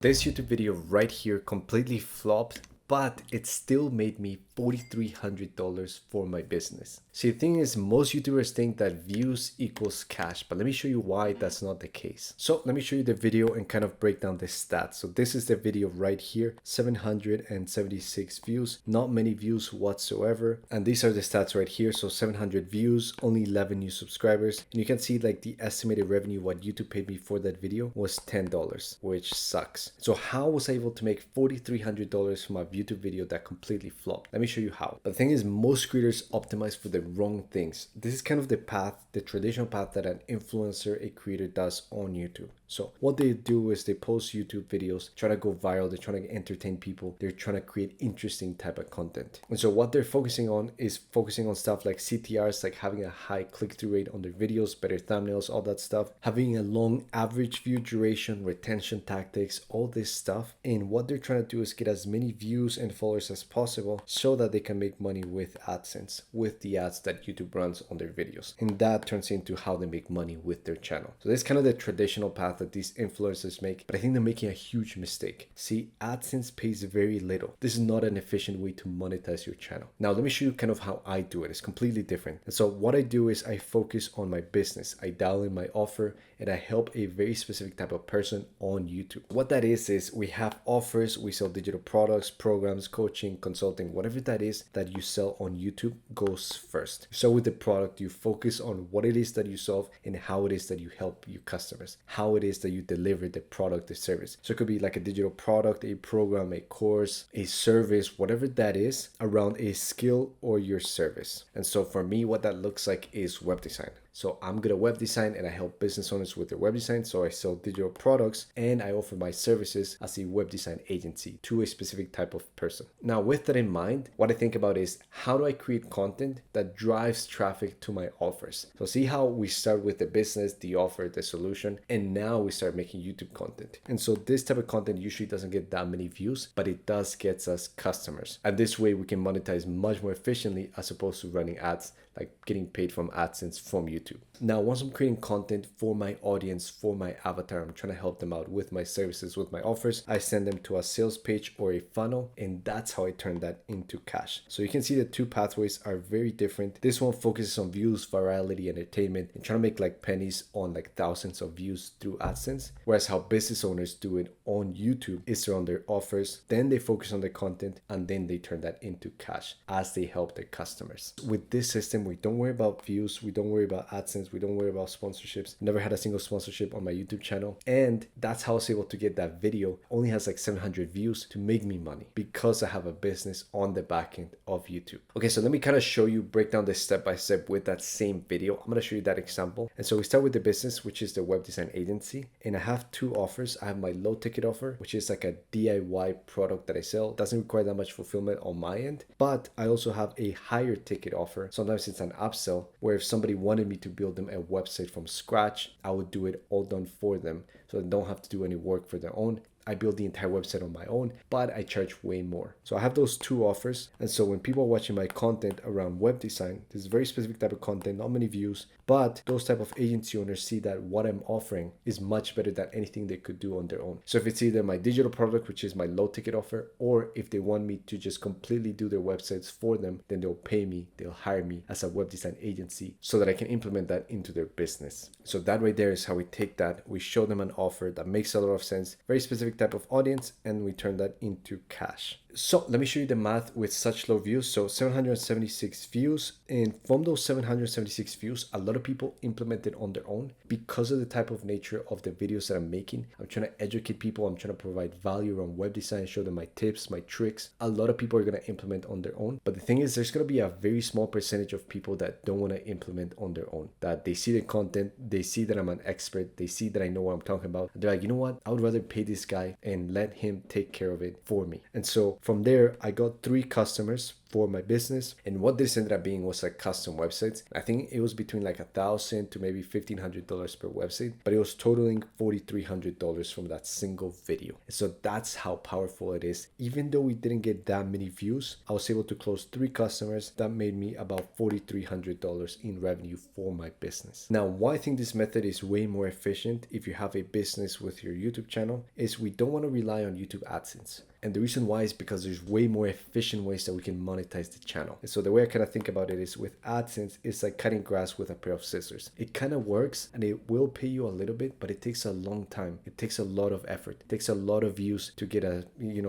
This YouTube video right here completely flopped, but it still made me $4,300 for my business. See, the thing is, most YouTubers think that views equals cash, but let me show you why that's not the case. So let me show you the video and kind of break down the stats. So this is the video right here, 776 views, not many views whatsoever. And these are the stats right here. So 700 views, only 11 new subscribers. And you can see like the estimated revenue, what YouTube paid me for that video was $10, which sucks. So how was I able to make $4,300 from a YouTube video that completely flopped? Let me show you how. But the thing is, most creators optimize for the wrong things. This is kind of the path, the traditional path that an influencer, a creator does on YouTube. So what they do is they post YouTube videos, try to go viral, they're trying to entertain people, they're trying to create interesting type of content. And so what they're focusing on is focusing on stuff like CTRs, like having a high click-through rate on their videos, better thumbnails, all that stuff, having a long average view duration, retention tactics, all this stuff. And what they're trying to do is get as many views and followers as possible so that they can make money with AdSense, with the ads that YouTube runs on their videos. And that turns into how they make money with their channel. So this is kind of the traditional path that these influencers make, but I think they're making a huge mistake. See, AdSense pays very little. This is not an efficient way to monetize your channel. Now, let me show you kind of how I do it. It's completely different. And so what I do is I focus on my business. I dial in my offer and I help a very specific type of person on YouTube. What that is we have offers, we sell digital products, programs, coaching, consulting, whatever that is that you sell on YouTube goes first. So with the product, you focus on what it is that you solve and how it is that you help your customers, how it is that you deliver the product, the service. So it could be like a digital product, a program, a course, a service, whatever that is around a skill or your service. And so for me, what that looks like is web design. So I'm good at web design and I help business owners with their web design. So I sell digital products and I offer my services as a web design agency to a specific type of person. Now, with that in mind, what I think about is how do I create content that drives traffic to my offers? So see how we start with the business, the offer, the solution, and now we start making YouTube content. And so this type of content usually doesn't get that many views, but it does get us customers. And this way we can monetize much more efficiently as opposed to running ads, like getting paid from AdSense from YouTube. Now, once I'm creating content for my audience, for my avatar, I'm trying to help them out with my services, with my offers, I send them to a sales page or a funnel, and that's how I turn that into cash. So you can see the two pathways are very different. This one focuses on views, virality, entertainment, and trying to make like pennies on like thousands of views through AdSense. Whereas how business owners do it on YouTube is around their offers, then they focus on the content, and then they turn that into cash as they help their customers. With this system, we don't worry about views, we don't worry about AdSense, we don't worry about sponsorships. Never had a single sponsorship on my YouTube channel. And that's how I was able to get that video. Only has like 700 views to make me money because I have a business on the back end of YouTube. Okay, so let me kind of show you, break down this step by step with that same video. I'm going to show you that example. And so we start with the business, which is the web design agency. And I have two offers. I have my low ticket offer, which is like a DIY product that I sell. Doesn't require that much fulfillment on my end. But I also have a higher ticket offer. Sometimes it's an upsell where if somebody wanted me to build them a website from scratch, I would do it all done for them so they don't have to do any work for their own. I build the entire website on my own, but I charge way more. So I have those two offers. And so when people are watching my content around web design, this is very specific type of content, not many views, but those type of agency owners see that what I'm offering is much better than anything they could do on their own. So if it's either my digital product, which is my low ticket offer, or if they want me to just completely do their websites for them, then they'll pay me, they'll hire me as a web design agency so that I can implement that into their business. So that right there is how we take that. We show them an offer that makes a lot of sense, very specific type of audience, and we turn that into cash. So let me show you the math with such low views. So 776 views, and from those 776 views, a lot of people implement it on their own because of the type of nature of the videos that I'm making. I'm trying to educate people. I'm trying to provide value around web design, show them my tips, my tricks. A lot of people are going to implement on their own. But the thing is, there's going to be a very small percentage of people that don't want to implement on their own, that they see the content, they see that I'm an expert, they see that I know what I'm talking about. They're like, you know what? I would rather pay this guy and let him take care of it for me. And so from there, I got 3 customers for my business. And what this ended up being was like custom websites. I think it was between like $1,000 to maybe $1,500 per website, but it was totaling $4,300 from that single video. And so that's how powerful it is. Even though we didn't get that many views, I was able to close 3 customers that made me about $4,300 in revenue for my business. Now, why I think this method is way more efficient if you have a business with your YouTube channel is we don't want to rely on YouTube AdSense. And the reason why is because there's way more efficient ways that we can monetize the channel. And so the way I kind of think about it is with AdSense, it's like cutting grass with a pair of scissors. It kind of works and it will pay you a little bit, but it takes a long time. It takes a lot of effort. It takes a lot of views to get a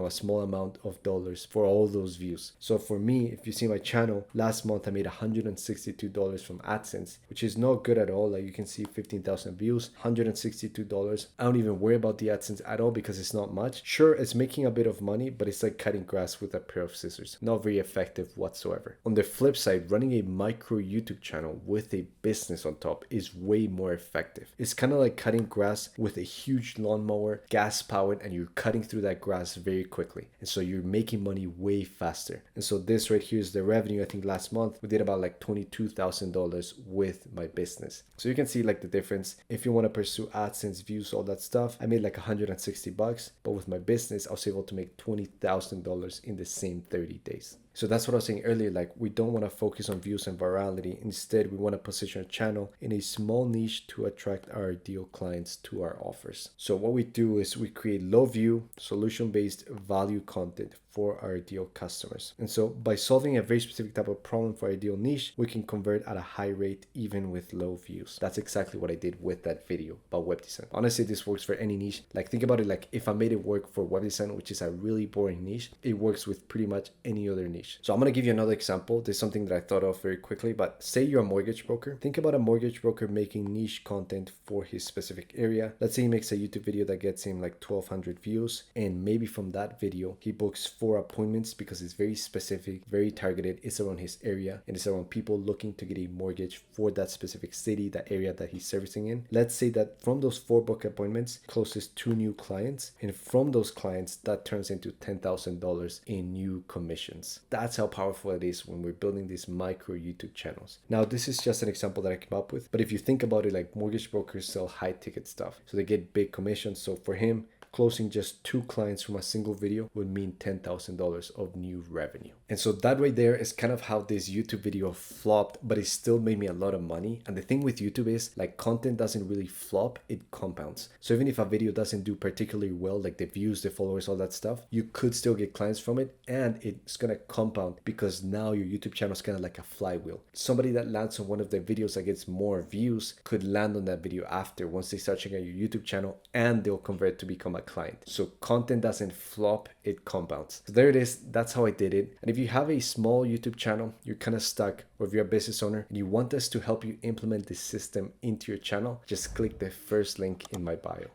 small amount of dollars for all those views. So for me, if you see my channel, last month I made $162 from AdSense, which is not good at all. Like you can see 15,000 views, $162. I don't even worry about the AdSense at all because it's not much. Sure, it's making a bit of money, but it's like cutting grass with a pair of scissors. Not very effective whatsoever. On the flip side, running a micro YouTube channel with a business on top is way more effective. It's kind of like cutting grass with a huge lawnmower, gas powered, and you're cutting through that grass very quickly. And so you're making money way faster. And so this right here is the revenue. I think last month we did about like $22,000 with my business. So you can see like the difference. If you want to pursue AdSense, views, all that stuff, I made like $160, but with my business, I was able to make $20,000 in the same 30 days. So that's what I was saying earlier, like we don't want to focus on views and virality. Instead, we want to position our channel in a small niche to attract our ideal clients to our offers. So what we do is we create low view, solution-based value content for our ideal customers. And so by solving a very specific type of problem for our ideal niche, we can convert at a high rate even with low views. That's exactly what I did with that video about web design. Honestly, this works for any niche. Like think about it, like if I made it work for web design, which is a really boring niche, it works with pretty much any other niche. So I'm going to give you another example. There's something that I thought of very quickly, but say you're a mortgage broker. Think about a mortgage broker making niche content for his specific area. Let's say he makes a YouTube video that gets him like 1,200 views, and maybe from that video, he books 4 appointments because it's very specific, very targeted. It's around his area and it's around people looking to get a mortgage for that specific city, that area that he's servicing in. Let's say that from those 4 book appointments, closes 2 new clients, and from those clients, that turns into $10,000 in new commissions. That's how powerful it is when we're building these micro YouTube channels. Now, this is just an example that I came up with, but if you think about it, like mortgage brokers sell high ticket stuff, so they get big commissions. So for him, closing just 2 clients from a single video would mean $10,000 of new revenue. And so that right there is kind of how this YouTube video flopped, but it still made me a lot of money. And the thing with YouTube is like content doesn't really flop, it compounds. So even if a video doesn't do particularly well, like the views, the followers, all that stuff, you could still get clients from it, and it's gonna compound because now your YouTube channel is kind of like a flywheel. Somebody that lands on one of the videos that gets more views could land on that video after once they start checking out your YouTube channel, and they'll convert to become a client. So content doesn't flop, it compounds. So there it is. That's how I did it. And if you have a small YouTube channel, you're kind of stuck, or if you're a business owner and you want us to help you implement this system into your channel, just click the first link in my bio.